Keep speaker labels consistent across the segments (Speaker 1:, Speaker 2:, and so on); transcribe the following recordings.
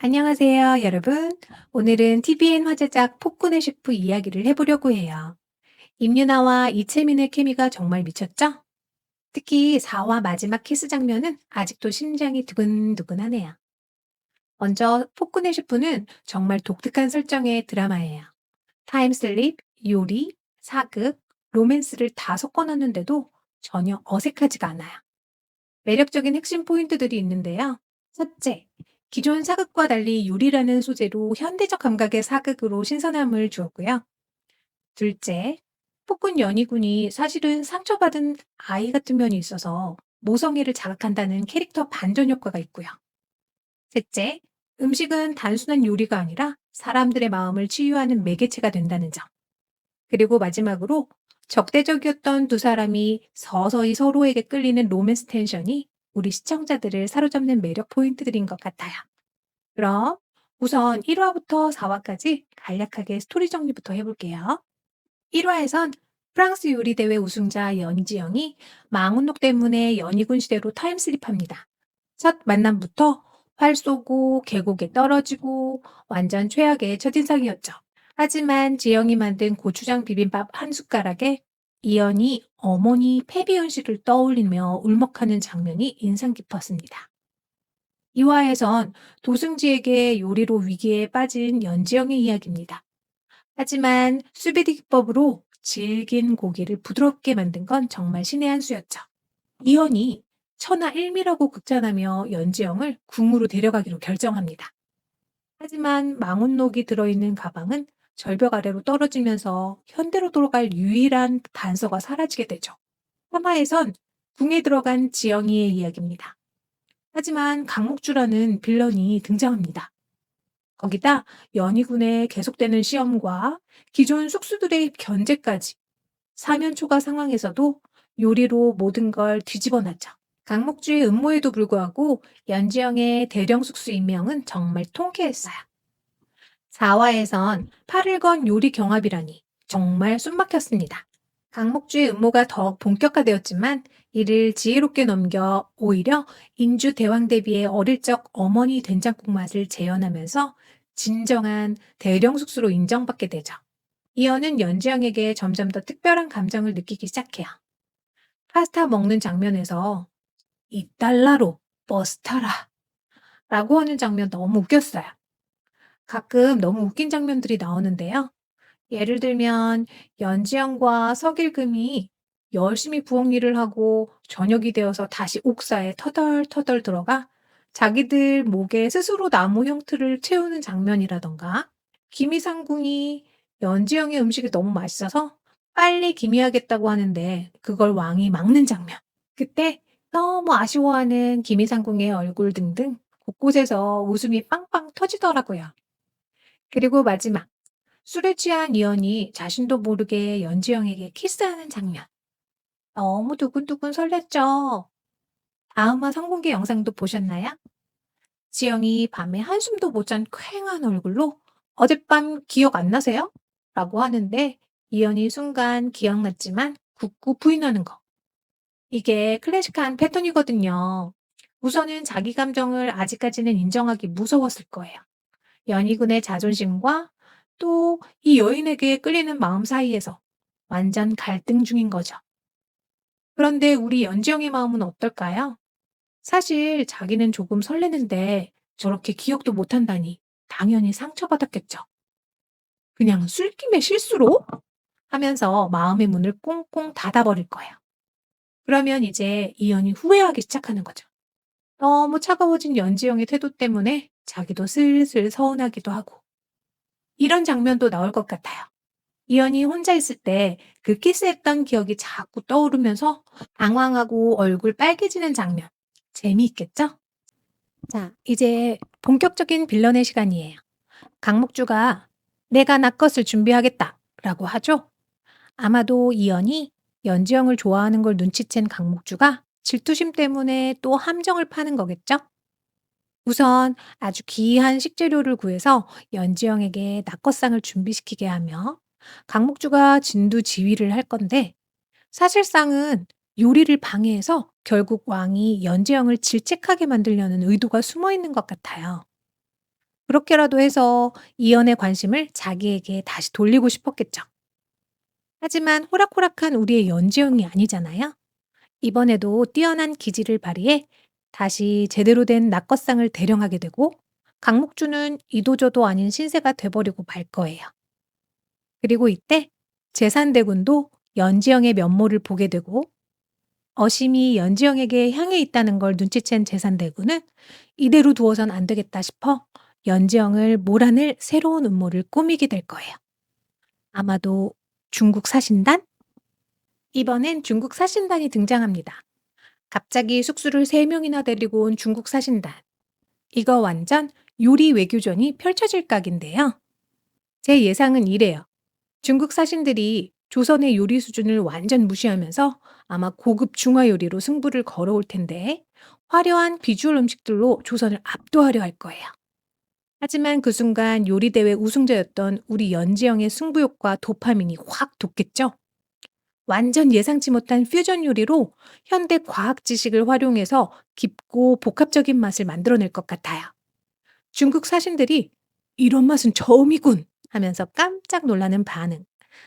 Speaker 1: 안녕하세요, 여러분. 오늘은 TVN 화제작 폭군의 셰프 이야기를 해보려고 해요. 임윤아와 이채민의 케미가 정말 미쳤죠? 특히 4화 마지막 키스 장면은 아직도 심장이 두근두근하네요. 먼저 폭군의 셰프는 정말 독특한 설정의 드라마예요. 타임슬립, 요리, 사극, 로맨스를 다 섞어 넣는데도 전혀 어색하지가 않아요. 매력적인 핵심 포인트들이 있는데요. 첫째, 기존 사극과 달리 요리라는 소재로 현대적 감각의 사극으로 신선함을 주었고요. 둘째, 폭군 연희군이 사실은 상처받은 아이 같은 면이 있어서 모성애를 자극한다는 캐릭터 반전 효과가 있고요. 셋째, 음식은 단순한 요리가 아니라 사람들의 마음을 치유하는 매개체가 된다는 점. 그리고 마지막으로 적대적이었던 두 사람이 서서히 서로에게 끌리는 로맨스 텐션이 우리 시청자들을 사로잡는 매력 포인트들인 것 같아요. 그럼 우선 1화부터 4화까지 간략하게 스토리 정리부터 해볼게요. 1화에선 프랑스 요리대회 우승자 연지영이 망원록 때문에 연희군 시대로 타임슬립합니다. 첫 만남부터 활 쏘고 계곡에 떨어지고 완전 최악의 첫인상이었죠. 하지만 지영이 만든 고추장 비빔밥 한 숟가락에 이연이 어머니 패비연 씨를 떠올리며 울먹하는 장면이 인상 깊었습니다. 이화에선 도승지에게 요리로 위기에 빠진 연지영의 이야기입니다. 하지만 수비드 기법으로 질긴 고기를 부드럽게 만든 건 정말 신의 한 수였죠. 이현이 천하 1미라고 극찬하며 연지영을 궁으로 데려가기로 결정합니다. 하지만 망원록이 들어있는 가방은 절벽 아래로 떨어지면서 현대로 돌아갈 유일한 단서가 사라지게 되죠. 3화에선 궁에 들어간 지영이의 이야기입니다. 하지만 강목주라는 빌런이 등장합니다. 거기다 연희군의 계속되는 시험과 기존 숙수들의 견제까지 사면 초과 상황에서도 요리로 모든 걸 뒤집어 놨죠. 강목주의 음모에도 불구하고 연지영의 대령 숙수 임명은 정말 통쾌했어요. 4화에선 팔을 건 요리 경합이라니 정말 숨막혔습니다. 강목주의 음모가 더 본격화되었지만 이를 지혜롭게 넘겨 오히려 인주 대왕 대비의 어릴 적 어머니 된장국 맛을 재현하면서 진정한 대령 숙수로 인정받게 되죠. 이어는 연지영에게 점점 더 특별한 감정을 느끼기 시작해요. 파스타 먹는 장면에서 "2달러로 버스 타라" 라고 하는 장면 너무 웃겼어요. 가끔 너무 웃긴 장면들이 나오는데요. 예를 들면 연지영과 석일금이 열심히 부엌 일을 하고 저녁이 되어서 다시 옥사에 터덜터덜 들어가 자기들 목에 스스로 나무 형틀을 채우는 장면이라던가 김이상궁이 연지영의 음식이 너무 맛있어서 빨리 기미하겠다고 하는데 그걸 왕이 막는 장면. 그때 너무 아쉬워하는 김이상궁의 얼굴 등등 곳곳에서 웃음이 빵빵 터지더라고요. 그리고 마지막 술에 취한 이연이 자신도 모르게 연지영에게 키스하는 장면. 너무 두근두근 설렜죠. 다음화 성공개 영상도 보셨나요? 지영이 밤에 한숨도 못 잔 퀭한 얼굴로 "어젯밤 기억 안 나세요?" 라고 하는데 이연이 순간 기억났지만 굳고 부인하는 거. 이게 클래식한 패턴이거든요. 우선은 자기 감정을 아직까지는 인정하기 무서웠을 거예요. 연희군의 자존심과 또 이 여인에게 끌리는 마음 사이에서 완전 갈등 중인 거죠. 그런데 우리 연지영의 마음은 어떨까요? 사실 자기는 조금 설레는데 저렇게 기억도 못한다니 당연히 상처받았겠죠. 그냥 술김에 실수로? 하면서 마음의 문을 꽁꽁 닫아버릴 거예요. 그러면 이제 이연이 후회하기 시작하는 거죠. 너무 차가워진 연지영의 태도 때문에 자기도 슬슬 서운하기도 하고 이런 장면도 나올 것 같아요. 이연이 혼자 있을 때 그 키스했던 기억이 자꾸 떠오르면서 당황하고 얼굴 빨개지는 장면. 재미있겠죠? 자, 이제 본격적인 빌런의 시간이에요. 강목주가 "내가 나 것을 준비하겠다 라고 하죠. 아마도 이연이 연지영을 좋아하는 걸 눈치챈 강목주가 질투심 때문에 또 함정을 파는 거겠죠? 우선 아주 귀한 식재료를 구해서 연지영에게 낙거상을 준비시키게 하며 강목주가 진두지휘를 할 건데 사실상은 요리를 방해해서 결국 왕이 연지영을 질책하게 만들려는 의도가 숨어 있는 것 같아요. 그렇게라도 해서 이연의 관심을 자기에게 다시 돌리고 싶었겠죠. 하지만 호락호락한 우리의 연지형이 아니잖아요. 이번에도 뛰어난 기지를 발휘해 다시 제대로 된 낙거상을 대령하게 되고 강목주는 이도저도 아닌 신세가 돼버리고 말 거예요. 그리고 이때 재산대군도 연지영의 면모를 보게 되고 어심이 연지영에게 향해 있다는 걸 눈치챈 재산대군은 이대로 두어선 안 되겠다 싶어 연지영을 몰아낼 새로운 음모를 꾸미게 될 거예요. 아마도 중국 사신단? 이번엔 중국 사신단이 등장합니다. 갑자기 숙수를 3명이나 데리고 온 중국 사신단. 이거 완전 요리 외교전이 펼쳐질 각인데요. 제 예상은 이래요. 중국 사신들이 조선의 요리 수준을 완전 무시하면서 아마 고급 중화 요리로 승부를 걸어올 텐데 화려한 비주얼 음식들로 조선을 압도하려 할 거예요. 하지만 그 순간 요리대회 우승자였던 우리 연지영의 승부욕과 도파민이 확 돋겠죠? 완전 예상치 못한 퓨전 요리로 현대 과학 지식을 활용해서 깊고 복합적인 맛을 만들어낼 것 같아요. 중국 사신들이 "이런 맛은 처음이군." 하면서 깜짝 놀라는 반응.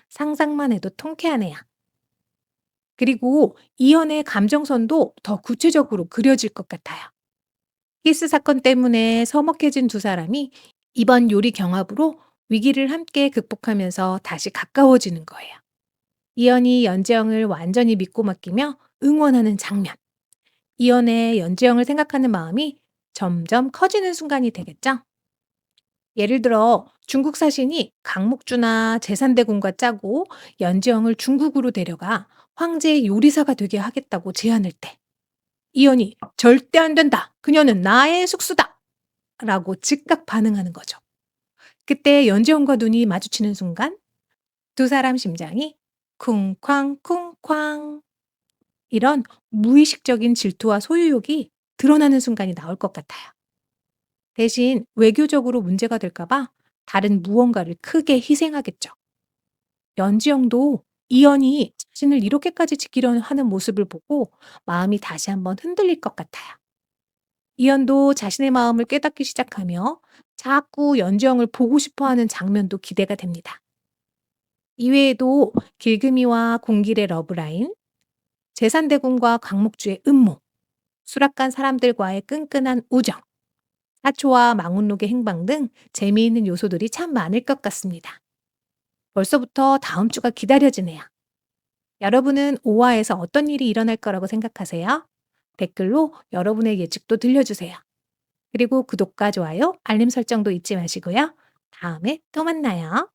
Speaker 1: 상상만 해도 통쾌하네요. 그리고 이연의 감정선도 더 구체적으로 그려질 것 같아요. 히스 사건 때문에 서먹해진 두 사람이 이번 요리 경합으로 위기를 함께 극복하면서 다시 가까워지는 거예요. 이연이 연재영을 완전히 믿고 맡기며 응원하는 장면. 이연의 연재영을 생각하는 마음이 점점 커지는 순간이 되겠죠? 예를 들어 중국 사신이 강목주나 재산대군과 짜고 연재영을 중국으로 데려가 황제의 요리사가 되게 하겠다고 제안할 때 이연이 "절대 안 된다. 그녀는 나의 숙수다." 라고 즉각 반응하는 거죠. 그때 연재영과 눈이 마주치는 순간 두 사람 심장이 쿵쾅쿵쾅 이런 무의식적인 질투와 소유욕이 드러나는 순간이 나올 것 같아요. 대신 외교적으로 문제가 될까 봐 다른 무언가를 크게 희생하겠죠. 연지영도 이연이 자신을 이렇게까지 지키려 하는 모습을 보고 마음이 다시 한번 흔들릴 것 같아요. 이연도 자신의 마음을 깨닫기 시작하며 자꾸 연지영을 보고 싶어 하는 장면도 기대가 됩니다. 이외에도 길금이와 공길의 러브라인, 재산대군과 광목주의 음모, 수락관 사람들과의 끈끈한 우정, 사초와 망운록의 행방 등 재미있는 요소들이 참 많을 것 같습니다. 벌써부터 다음 주가 기다려지네요. 여러분은 5화에서 어떤 일이 일어날 거라고 생각하세요? 댓글로 여러분의 예측도 들려주세요. 그리고 구독과 좋아요, 알림 설정도 잊지 마시고요. 다음에 또 만나요.